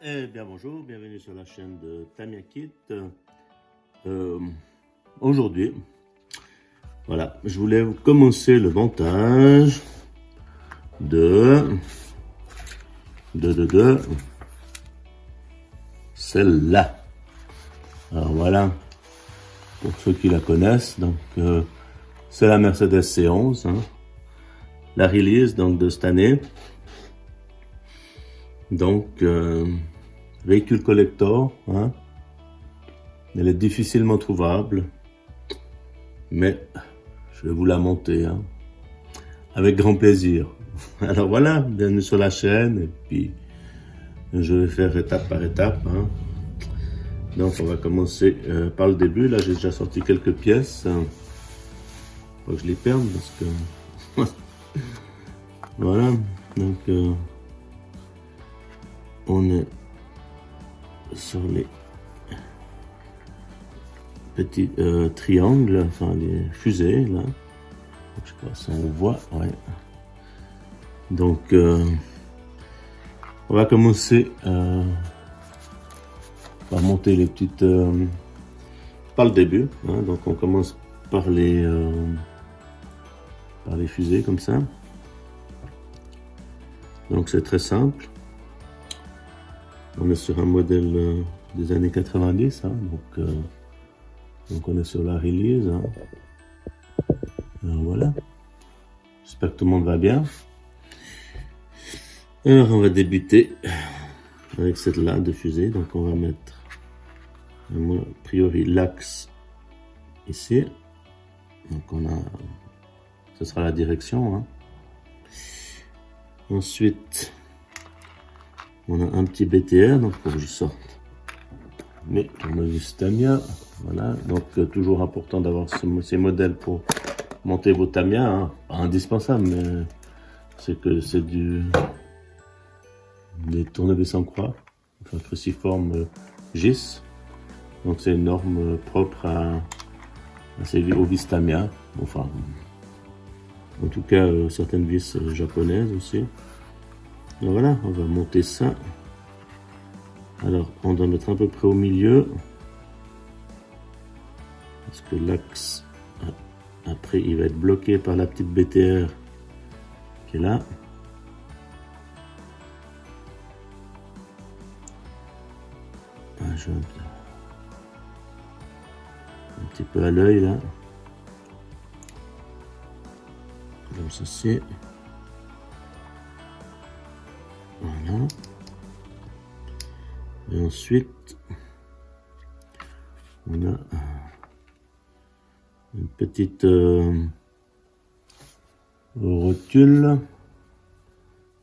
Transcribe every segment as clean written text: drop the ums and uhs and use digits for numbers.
Eh bien bonjour, bienvenue sur la chaîne de Tamiya Kit. Aujourd'hui, voilà, je voulais commencer le montage de celle-là. Alors voilà, pour ceux qui la connaissent, donc c'est la Mercedes C11, hein, la release donc de cette année. Donc véhicule collector, hein. Elle est difficilement trouvable, mais je vais vous la monter, hein, avec grand plaisir. Alors voilà, bienvenue sur la chaîne, et puis je vais faire étape par étape, hein. Donc on va commencer par le début. Là j'ai déjà sorti quelques pièces, hein. Faut que je les perde parce que voilà. Donc on est sur les petits triangles, enfin les fusées là. Je sais pas si on voit, ouais. Donc on va commencer par monter les petites par le début, hein. Donc on commence par les fusées comme ça. Donc c'est très simple. On est sur un modèle des années 90, hein. Donc on est sur la release, hein. Alors voilà, j'espère que tout le monde va bien. Alors on va débuter avec cette là de fusée. Donc on va mettre a priori l'axe ici. Donc ce sera la direction, hein. Ensuite on a un petit BTR, donc faut que je sorte mes tournevis Tamiya. Voilà, donc toujours important d'avoir ces modèles pour monter vos Tamiya, hein. Pas indispensable, mais c'est que c'est des tournevis en croix, enfin cruciforme GIS. Donc c'est une norme propre aux vis Tamiya, enfin en tout cas certaines vis japonaises aussi. Donc voilà, on va monter ça. Alors on doit mettre à peu près au milieu, parce que l'axe après il va être bloqué par la petite BTR qui est là. Je un petit peu à l'œil là, comme ceci. Voilà. Et ensuite on a une petite rotule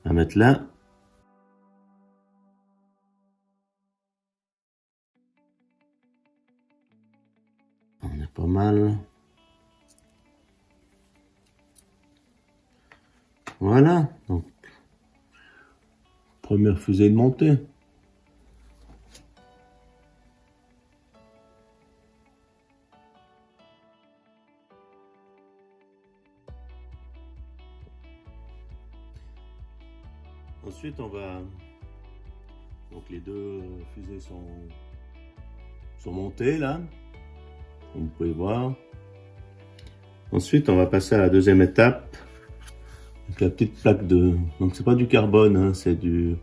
à mettre là. On est pas mal. Voilà, donc première fusée de montée. Ensuite on va, donc les deux fusées sont montées là, comme vous pouvez voir. Ensuite on va passer à la deuxième étape, avec la petite plaque de, donc c'est pas du carbone, hein, c'est du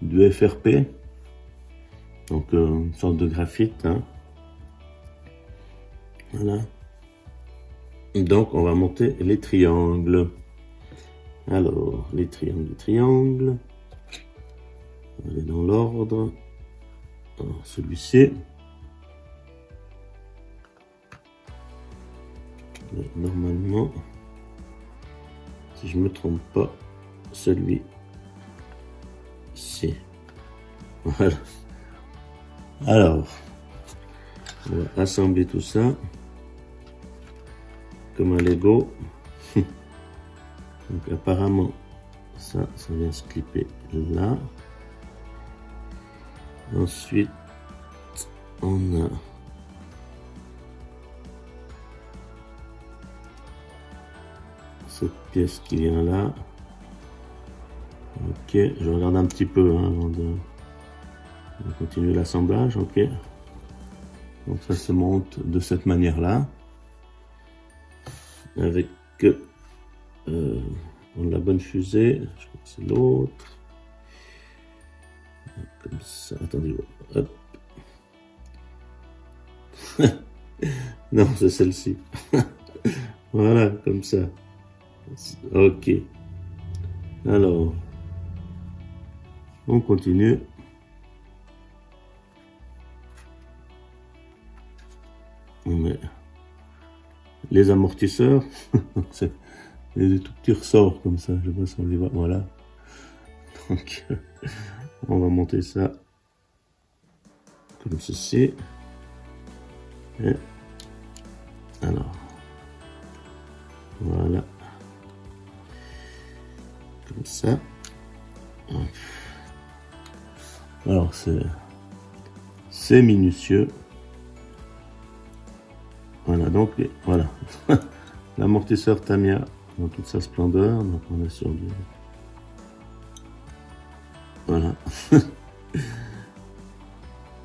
FRP, donc une sorte de graphite, hein. Voilà, donc on va monter les triangles. Alors les triangles, on va aller dans l'ordre. Alors celui-ci, normalement, si je me trompe pas, celui-ci. Voilà. Alors, on va assembler tout ça comme un Lego. Donc apparemment, ça vient se clipper là. Ensuite, on a cette pièce qui vient là. Ok, je regarde un petit peu, hein, avant de On va continuer l'assemblage, ok. Donc ça se monte de cette manière-là. Avec la bonne fusée, je crois que c'est l'autre. Comme ça, attendez, hop. Non, c'est celle-ci. Voilà, comme ça. Ok. Alors, on continue. On met les amortisseurs. C'est des tout petits ressorts comme ça. Je sais pas si on les voit. Voilà. Donc, on va monter ça comme ceci. Et alors, voilà. Comme ça. Alors, c'est minutieux. Voilà, donc, voilà. L'amortisseur Tamiya dans toute sa splendeur. Donc, on est sur du... Voilà.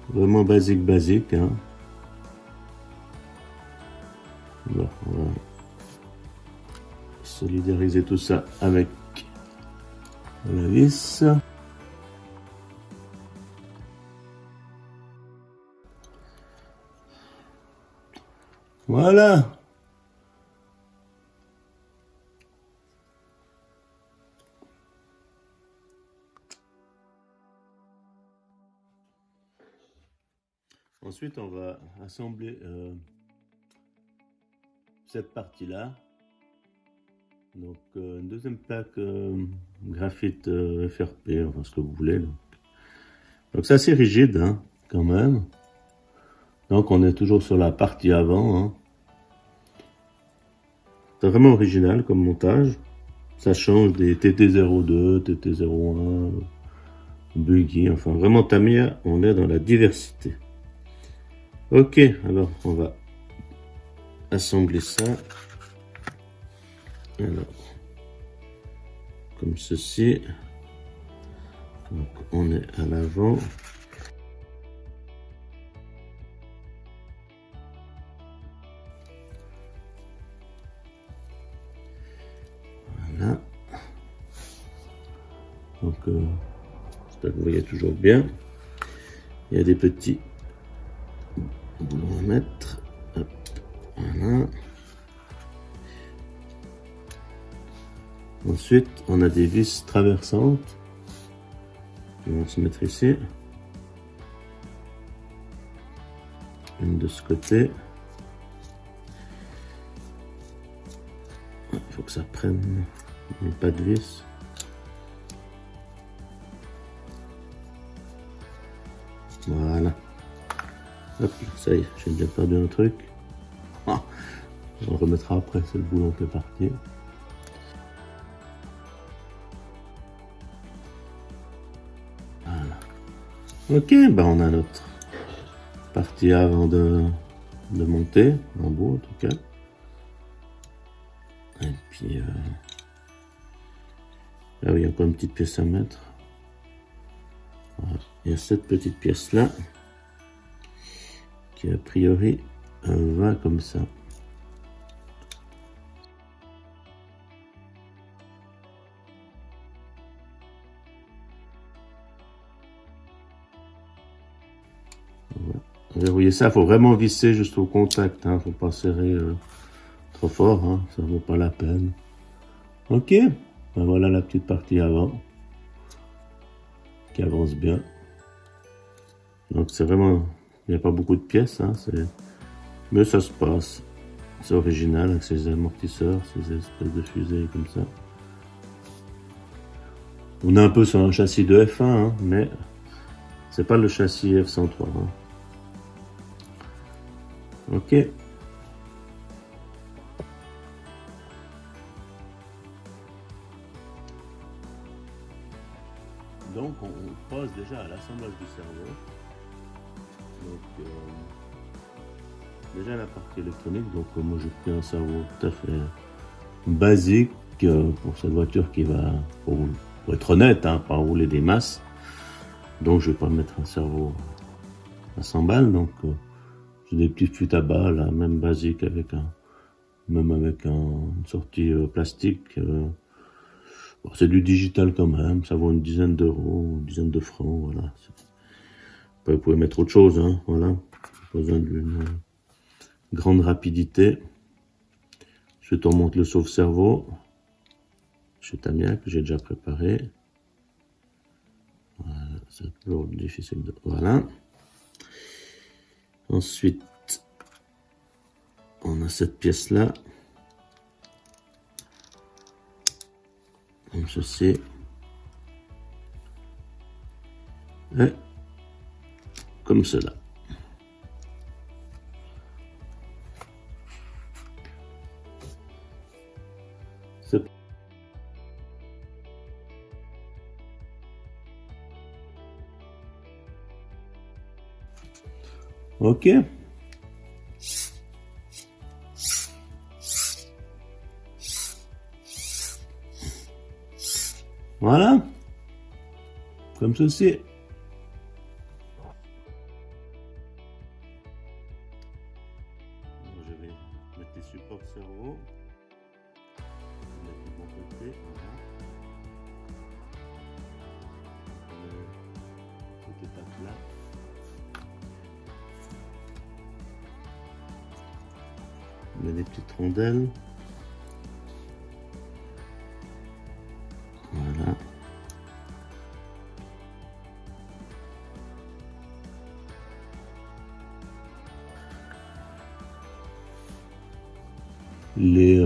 Vraiment basique, hein. Bon, on va solidariser tout ça avec la vis. Voilà. Ensuite, on va assembler cette partie-là. Donc, une deuxième plaque graphite FRP, enfin ce que vous voulez. Donc c'est assez rigide, hein, quand même. Donc, on est toujours sur la partie avant. Hein. C'est vraiment original comme montage. Ça change des TT02, TT01, Buggy. Enfin, vraiment Tamiya, on est dans la diversité. Ok, alors on va assembler ça. Alors, comme ceci. Donc, on est à l'avant. Voilà. Donc, j'espère que vous voyez toujours bien. Il y a des petits boulons à mettre. Hop, voilà. Ensuite, on a des vis traversantes qui vont se mettre ici. Une de ce côté. Il faut que ça prenne pas de vis. Voilà. Hop, ça y est, j'ai déjà perdu un truc. Ah, on remettra après, c'est le boulon qui est parti. Voilà. Ok, ben on a notre partie avant de monter, en bout en tout cas. Et puis, là, il y a encore une petite pièce à mettre. Voilà. Il y a cette petite pièce là qui a priori va comme ça. Voilà. Verrouiller ça, il faut vraiment visser juste au contact, hein. Faut pas serrer trop fort, hein. Ça vaut pas la peine. Ok, ben voilà la petite partie avant qui avance bien. Donc c'est vraiment, il n'y a pas beaucoup de pièces, hein, mais ça se passe. C'est original avec ces amortisseurs, ces espèces de fusées comme ça. On est un peu sur un châssis de F1, hein, mais c'est pas le châssis F103. Hein. Ok. Donc on passe déjà à l'assemblage du cerveau. Donc déjà la partie électronique. Donc moi j'ai pris un cerveau tout à fait basique pour cette voiture qui va, pour être honnête, hein, pas rouler des masses. Donc je vais pas mettre un cerveau à 100 balles, donc j'ai des petits fûts à bas là, même basique même avec une sortie plastique. Bon, c'est du digital quand même, ça vaut une dizaine d'euros, une dizaine de francs, voilà. Après, vous pouvez mettre autre chose, hein, voilà. Pas besoin d'une grande rapidité. Je te remonte le sauve-cerveau chez Tamiya que j'ai déjà préparé. Voilà, c'est toujours difficile de... Voilà. Ensuite, on a cette pièce-là. Comme ceci. Et comme cela. C'est... Ok. Voilà. Comme ceci. Je vais mettre les supports cerveau. Mettre du bon côté. Voilà. Cette étape-là. On met des petites rondelles. Voilà. Les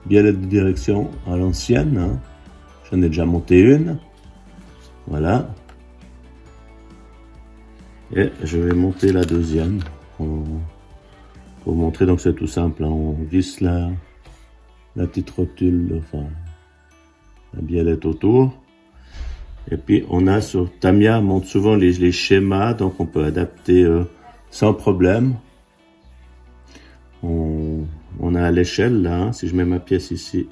biellettes de direction à l'ancienne, hein. J'en ai déjà monté une. Voilà. Et je vais monter la deuxième. Pour vous montrer, donc c'est tout simple, hein. On visse la petite rotule, enfin la biellette autour. Et puis on a sur Tamiya montre souvent les schémas, donc on peut adapter sans problème. On est à l'échelle là, hein. Si je mets ma pièce ici,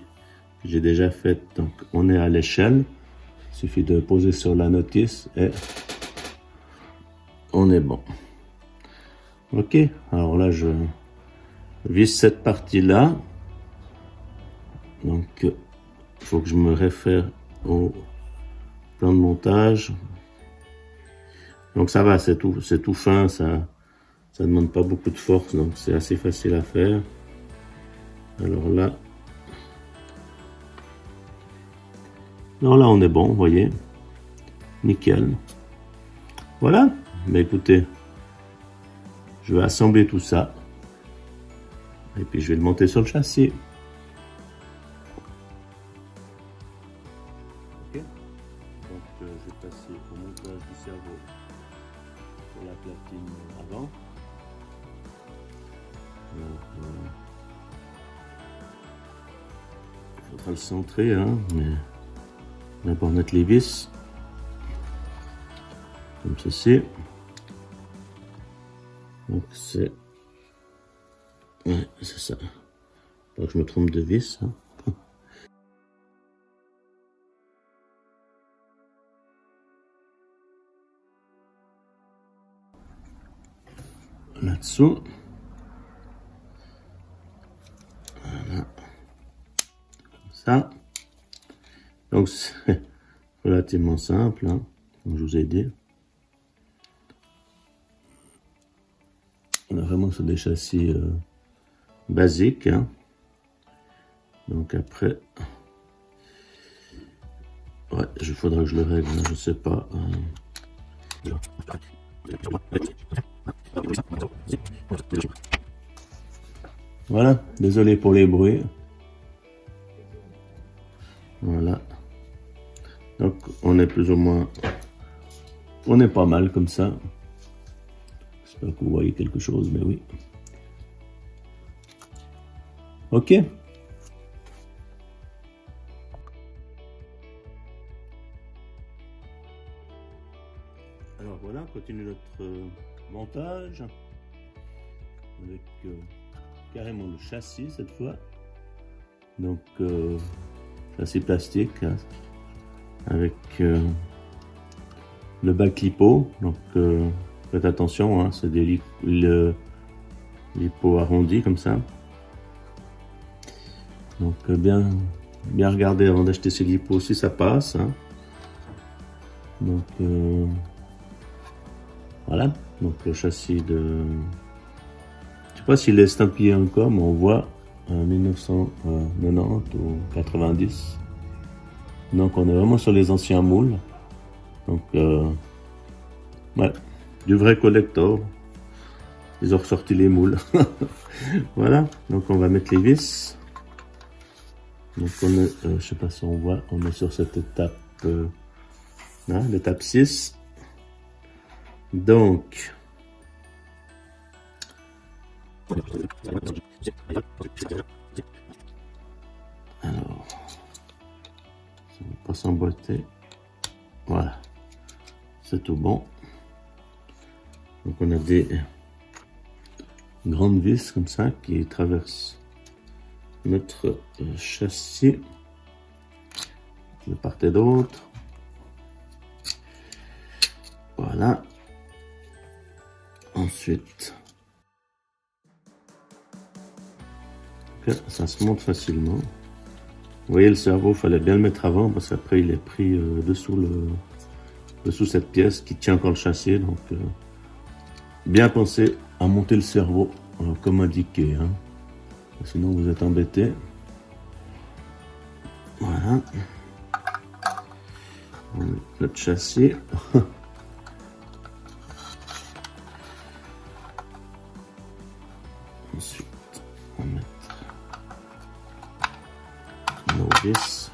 que j'ai déjà faite, donc on est à l'échelle. Il suffit de poser sur la notice et on est bon. Ok, alors là je visse cette partie là. Donc il faut que je me réfère au plan de montage. Donc ça va, c'est tout fin, ça demande pas beaucoup de force, donc c'est assez facile à faire. Alors là, non, là on est bon, vous voyez, nickel. Voilà, mais écoutez, je vais assembler tout ça et puis je vais le monter sur le châssis. Ok, donc je vais passer au montage du cerveau sur la platine avant. Il faudra le centrer, hein, mais on va pas mettre les vis comme ceci. Donc c'est, ouais, c'est ça. Pas que je me trompe de vis, hein. Là-dessous. Voilà. Comme ça. Donc c'est relativement simple, hein, comme je vous ai dit. On a vraiment sur des châssis basiques, hein. Donc après, ouais, il faudra que je le règle, hein, je sais pas. Voilà, désolé pour les bruits. Voilà. Donc on est plus ou moins, on est pas mal comme ça. J'espère que vous voyez quelque chose, mais oui. Ok. Alors voilà, on continue notre montage avec carrément le châssis cette fois. Donc châssis plastique, hein, avec le bac lipo, donc faites attention, hein, c'est des lipo arrondis comme ça. Donc bien regarder avant d'acheter ces lipos si ça passe. Hein. Donc voilà, donc le châssis de... Je sais pas s'il est estampillé encore, mais on voit 1990 ou 90. Donc on est vraiment sur les anciens moules. Donc ouais, du vrai collector. Ils ont ressorti les moules. Voilà, donc on va mettre les vis. Donc on est, je sais pas si on voit, on est sur cette étape, l'étape 6. Donc, alors, ça ne va pas s'emboîter. Voilà, c'est tout bon. Donc on a des grandes vis comme ça qui traversent notre châssis de part et d'autre. Voilà. Ensuite, ça se monte facilement. Vous voyez, le cerveau, il fallait bien le mettre avant parce qu'après il est pris dessous cette pièce qui tient encore le châssis. Donc, bien penser à monter le cerveau comme indiqué. Hein. Sinon, vous êtes embêté. Voilà. On met notre châssis. Ensuite, on va mettre nos vis.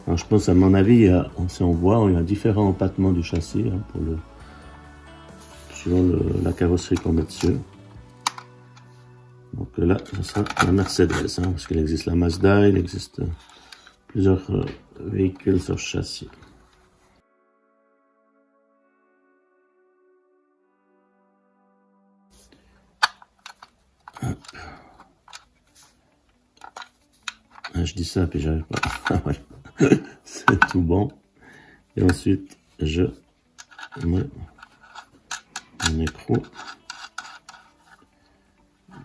Alors, je pense, à mon avis, si on voit, il y a différents empattements du châssis hein, suivant la carrosserie qu'on met dessus. Donc là, ce sera la Mercedes, hein, parce qu'il existe la Mazda, il existe plusieurs véhicules sur ce châssis. Hop. Ah, je dis ça, puis j'arrive pas. Voilà. C'est tout bon. Et ensuite, je mets mon écrou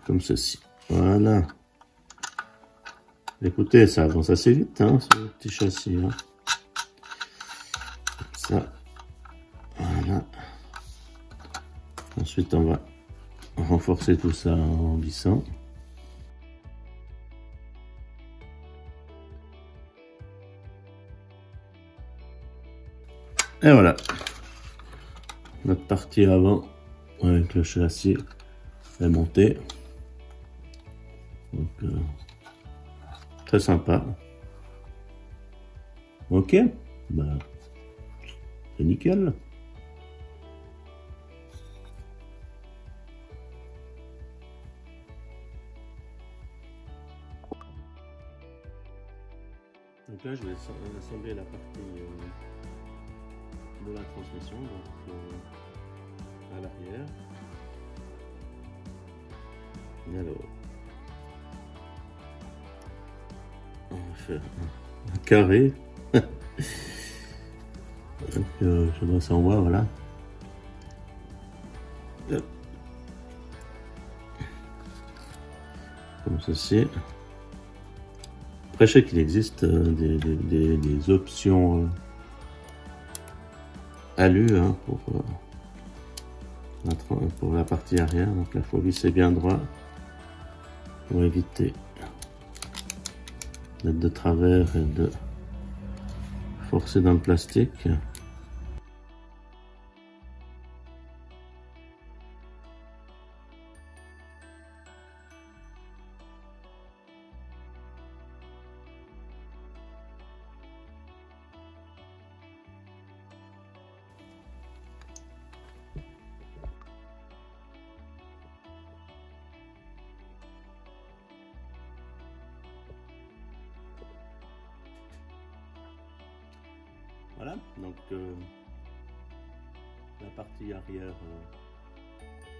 comme ceci. Voilà. Écoutez, ça avance assez vite, hein, ce petit châssis. Hein. Comme ça. Voilà. Ensuite, on va renforcer tout ça en vissant. Et voilà. Notre partie avant avec le châssis est montée. Donc, très sympa. Ok, bah, c'est nickel. Donc là, je vais assembler la partie de la transmission, donc à l'arrière. Alors, on va faire un carré. Donc, je dois s'en voir, voilà. Comme ceci. Après, je sais qu'il existe des options alu hein, pour la partie arrière. Donc là, il faut visser bien droit pour éviter d'être de travers et de forcer dans le plastique. Voilà, donc la partie arrière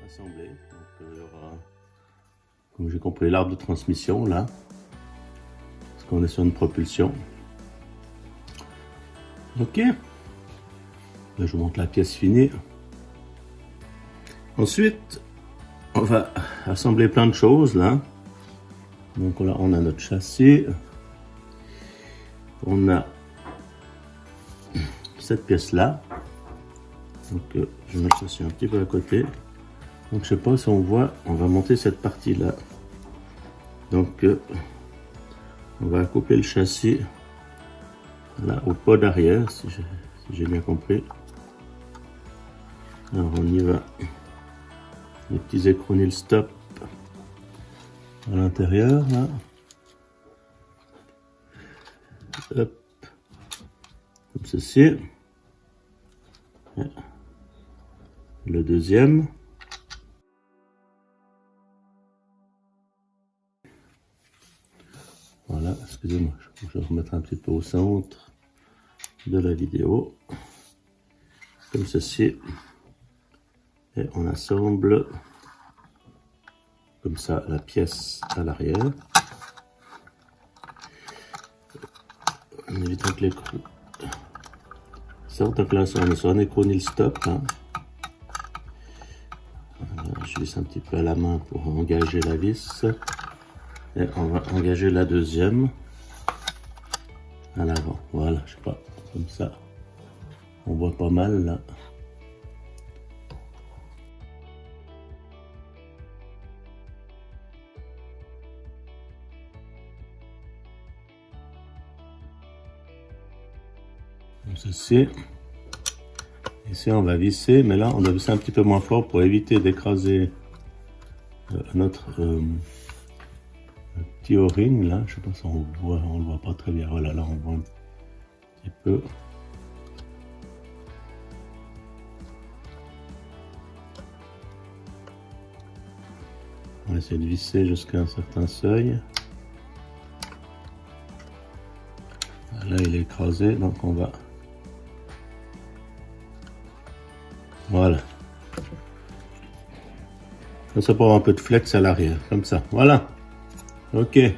assemblée. Donc il y aura, comme j'ai compris, l'arbre de transmission là, parce qu'on est sur une propulsion. Ok, Là, je vous montre la pièce finie. Ensuite, on va assembler plein de choses là. Donc là, on a notre châssis. On a cette pièce là. Donc je vais mettre ceci un petit peu à côté. Donc je sais pas si on voit, on va monter cette partie là. Donc on va couper le châssis là au pod arrière, si j'ai bien compris. Alors on y va. Les petits écronils stop à l'intérieur là. Hop. Comme ceci. Le deuxième. Voilà, excusez-moi, je vais remettre un petit peu au centre de la vidéo. Comme ceci. Et on assemble comme ça la pièce à l'arrière. En évitant que l'écrou sorte. Donc là, on est sur un écronil stop. Hein. Je visse un petit peu à la main pour engager la vis. Et on va engager la deuxième à l'avant. Voilà, je sais pas, comme ça. On voit pas mal là. Comme ceci. Ici on va visser, mais là on doit visser un petit peu moins fort pour éviter d'écraser notre petit o-ring là. Je sais pas si on le voit pas très bien. Voilà, là on voit un petit peu. On va essayer de visser jusqu'à un certain seuil. Là il est écrasé, donc on va. Voilà. Comme ça pour avoir un peu de flex à l'arrière, comme ça. Voilà. Ok. Là,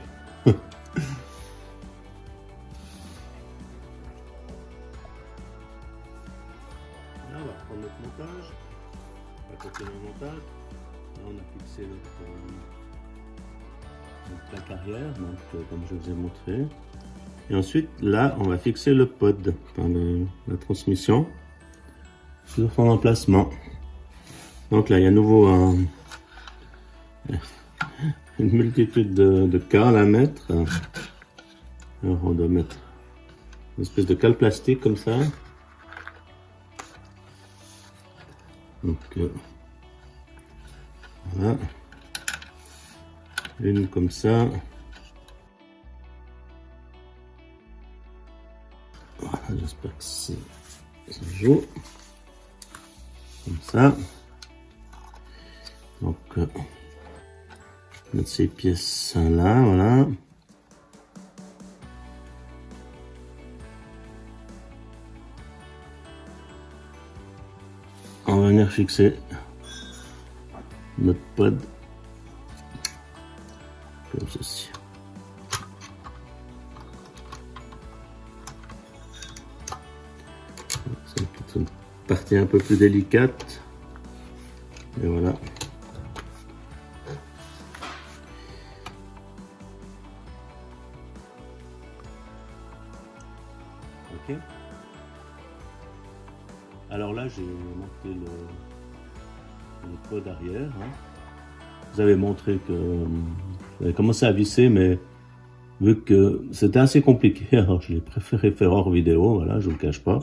on va prendre notre montage. On va continuer le montage. Là, on a fixé notre plaque arrière, donc comme je vous ai montré. Et ensuite, là, on va fixer le pod, la transmission, sur son emplacement. Donc là, il y a à nouveau une multitude de cales à mettre. Alors, on doit mettre une espèce de cale plastique comme ça. Donc, voilà. Une comme ça. Voilà, j'espère que ça joue. Comme ça. Donc, mettre ces pièces là, voilà. On va venir fixer notre pod comme ceci. C'est une partie un peu plus délicate. Et voilà. Ok. Alors là, j'ai monté le pod arrière. Hein. Vous avez montré que j'avais commencé à visser, mais vu que c'était assez compliqué, alors j'ai préféré faire hors vidéo. Voilà, je vous le cache pas.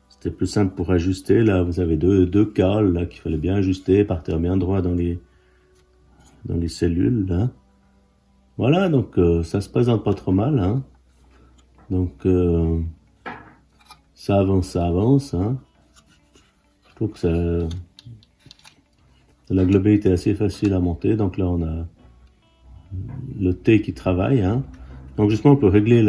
C'était plus simple pour ajuster. Là, vous avez deux cales là qu'il fallait bien ajuster, partir bien droit dans les cellules. Là. Voilà, donc ça se présente pas trop mal. Hein. Donc ça avance. Hein. Je trouve que la globalité est assez facile à monter. Donc là, on a le T qui travaille. Hein. Donc justement, on peut régler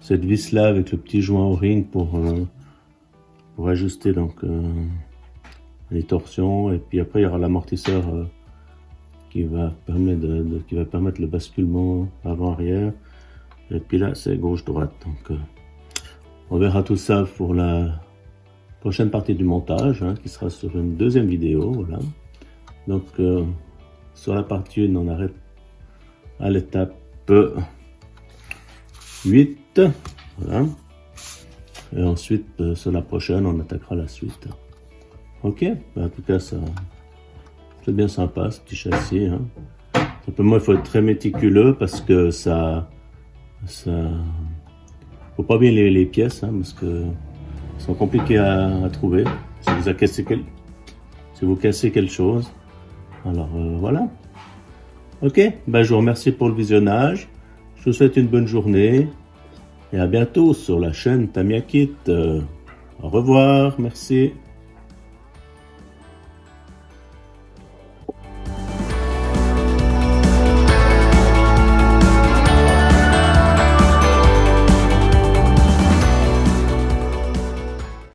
cette vis là avec le petit joint O-ring pour ajuster donc les torsions. Et puis après, il y aura l'amortisseur qui va permettre le basculement avant-arrière. Et puis là, c'est gauche-droite. Donc on verra tout ça pour la prochaine partie du montage, hein, qui sera sur une deuxième vidéo, voilà. Donc, sur la partie 1, on arrête à l'étape 8, voilà. Et ensuite, sur la prochaine, on attaquera la suite. Ok, en tout cas, ça, c'est bien sympa, ce petit châssis, hein. Simplement, il faut être très méticuleux parce que faut pas bien les pièces, hein, parce que sont compliquées à trouver. Si vous cassez quelque chose. Alors, voilà. Ok, ben, je vous remercie pour le visionnage. Je vous souhaite une bonne journée. Et à bientôt sur la chaîne Tamiya Kit. Au revoir, merci.